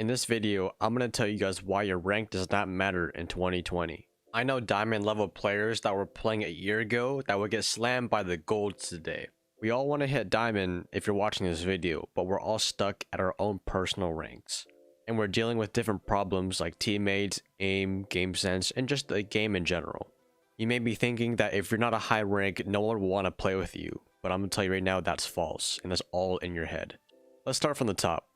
In this video, I'm going to tell you guys why your rank does not matter in 2020. I know diamond level players that were playing a year ago that would get slammed by the golds today. We all want to hit diamond if you're watching this video, but we're all stuck at our own personal ranks. And we're dealing with different problems like teammates, aim, game sense, and just the game in general. You may be thinking that if you're not a high rank, no one will want to play with you, but I'm going to tell you right now that's false, and that's all in your head. Let's start from the top.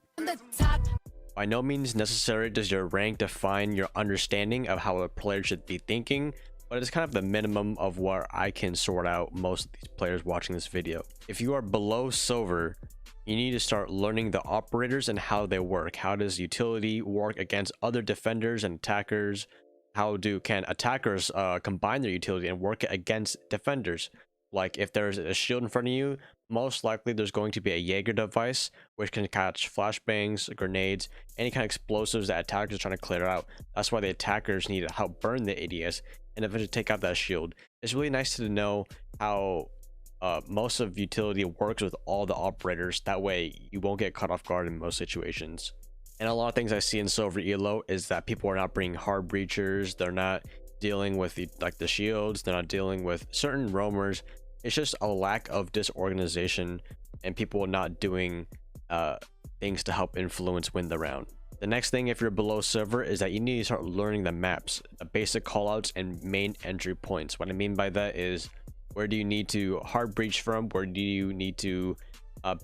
By no means necessary does your rank define your understanding of how a player should be thinking, but it's kind of the minimum of what I can sort out most of these players watching this video. If you are below silver, you need to start learning the operators and how they work. How does utility work against other defenders and attackers? Can attackers combine their utility and work against defenders? Like if there's a shield in front of you, most likely there's going to be a Jaeger device which can catch flashbangs, grenades, any kind of explosives that attackers are trying to clear out. That's why the attackers need to help burn the ADS and eventually take out that shield. It's really nice to know how most of utility works with all the operators. That way you won't get caught off guard in most situations. And a lot of things I see in silver elo is that people are not bringing hard breachers, they're not dealing with the shields, they're not dealing with certain roamers. It's just a lack of disorganization and people not doing things to help influence win the round. The next thing, if you're below silver, is that you need to start learning the maps, the basic callouts and main entry points. What I mean by that is, where do you need to hard breach from? Where do you need to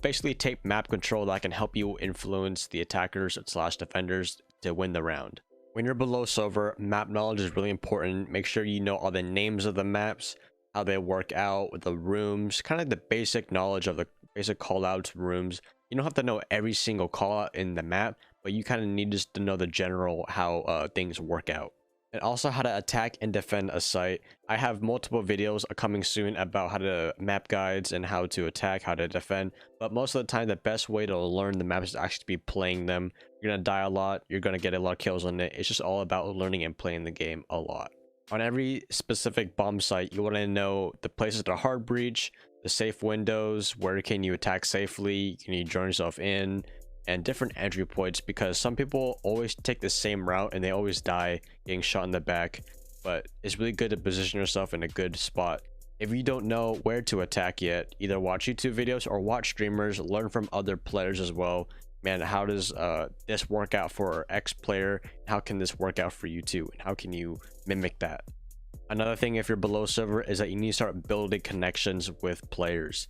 basically take map control that can help you influence the attackers / defenders to win the round? When you're below silver, map knowledge is really important. Make sure you know all the names of the maps, how they work out with the rooms, kind of the basic knowledge of the basic callouts, rooms. You don't have to know every single callout in the map, but you kind of need just to know the general how things work out. And also how to attack and defend a site. I have multiple videos coming soon about how to map guides and how to attack, how to defend. But most of the time, the best way to learn the maps is actually be playing them. You're going to die a lot. You're going to get a lot of kills on it. It's just all about learning and playing the game a lot. On every specific bomb site, you want to know the places to hard breach, the safe windows, where can you attack safely, can you join yourself in, and different entry points, because some people always take the same route and they always die getting shot in the back. But it's really good to position yourself in a good spot. If you don't know where to attack yet, either watch YouTube videos or watch streamers, learn from other players as well. Man, how does this work out for X player? How can this work out for you too? And how can you mimic that? Another thing, if you're below silver, is that you need to start building connections with players.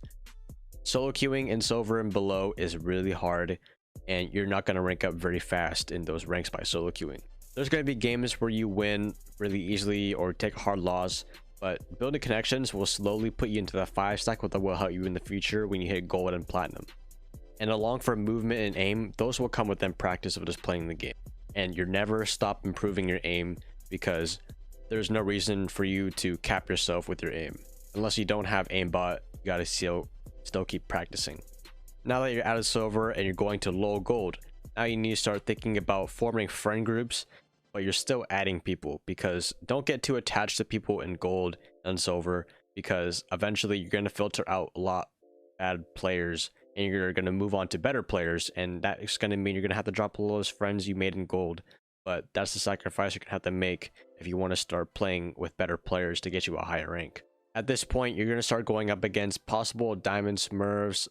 Solo queuing in silver and below is really hard, and you're not going to rank up very fast in those ranks by solo queuing. There's going to be games where you win really easily or take a hard loss, but building connections will slowly put you into the 5 stack, that will help you in the future when you hit gold and platinum. And along for movement and aim, those will come within practice of just playing the game. And you're never stop improving your aim, because there's no reason for you to cap yourself with your aim. Unless you don't have aimbot, you gotta still keep practicing. Now that you're out of silver and you're going to low gold, now you need to start thinking about forming friend groups, but you're still adding people, because don't get too attached to people in gold and silver, because eventually you're going to filter out a lot of bad players and you're going to move on to better players, and that's going to mean you're going to have to drop all those friends you made in gold. But that's the sacrifice you're going to have to make if you want to start playing with better players to get you a higher rank. At this point, you're going to start going up against possible diamond smurfs,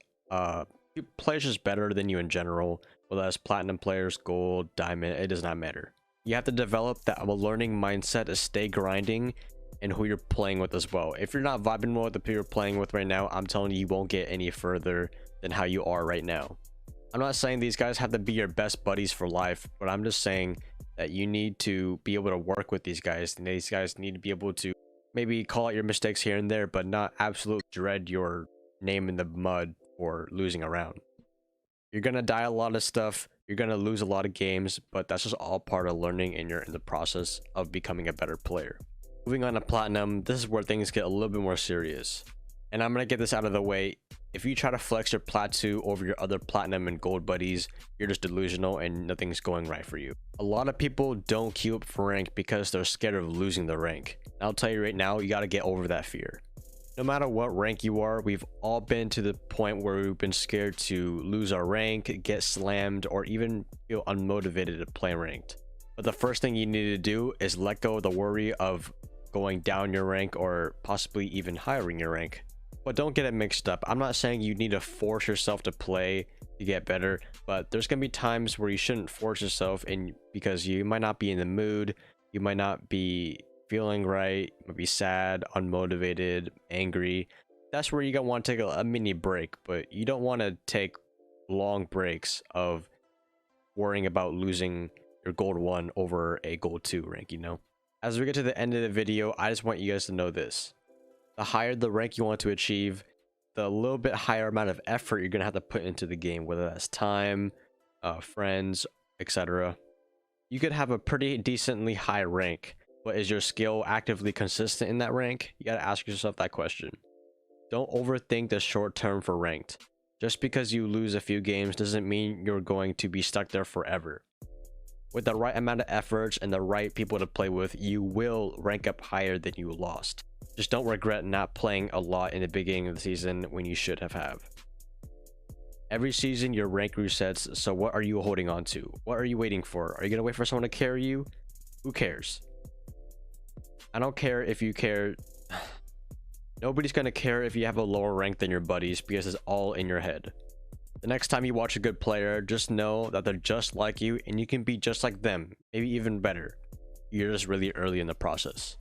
players just better than you in general, whether that's platinum players, gold, diamond, it does not matter. You have to develop that learning mindset to stay grinding and who you're playing with as well. If you're not vibing well with the people you're playing with right now, I'm telling you, you won't get any further than how you are right now. I'm not saying these guys have to be your best buddies for life, but I'm just saying that you need to be able to work with these guys, and these guys need to be able to maybe call out your mistakes here and there, but not absolutely dread your name in the mud or losing a round. You're gonna die a lot of stuff, you're gonna lose a lot of games, but that's just all part of learning, and you're in the process of becoming a better player. Moving on to platinum, this is where things get a little bit more serious, and I'm gonna get this out of the way. If you try to flex your plat 2 over your other platinum and gold buddies, you're just delusional and nothing's going right for you. A lot of people don't queue up for rank because they're scared of losing the rank. I'll tell you right now, you got to get over that fear. No matter what rank you are, we've all been to the point where we've been scared to lose our rank, get slammed, or even feel unmotivated to play ranked. But the first thing you need to do is let go of the worry of going down your rank or possibly even hiring your rank. But don't get it mixed up. I'm not saying you need to force yourself to play to get better, but there's going to be times where you shouldn't force yourself because you might not be in the mood, you might not be feeling right, you might be sad, unmotivated, angry. That's where you're going to want to take a mini break, but you don't want to take long breaks of worrying about losing your gold 1 over a gold 2 rank, you know? As we get to the end of the video, I just want you guys to know this. The higher the rank you want to achieve, the little bit higher amount of effort you're going to have to put into the game, whether that's time, friends, etc. You could have a pretty decently high rank, but is your skill actively consistent in that rank? You got to ask yourself that question. Don't overthink the short term for ranked. Just because you lose a few games doesn't mean you're going to be stuck there forever. With the right amount of efforts and the right people to play with, you will rank up higher than you lost. Just don't regret not playing a lot in the beginning of the season when you should have. Every season your rank resets, so what are you holding on to? What are you waiting for? Are you gonna wait for someone to carry you? Who cares? I don't care if you care. Nobody's gonna care if you have a lower rank than your buddies because it's all in your head. The next time you watch a good player, just know that they're just like you and you can be just like them, maybe even better. You're just really early in the process.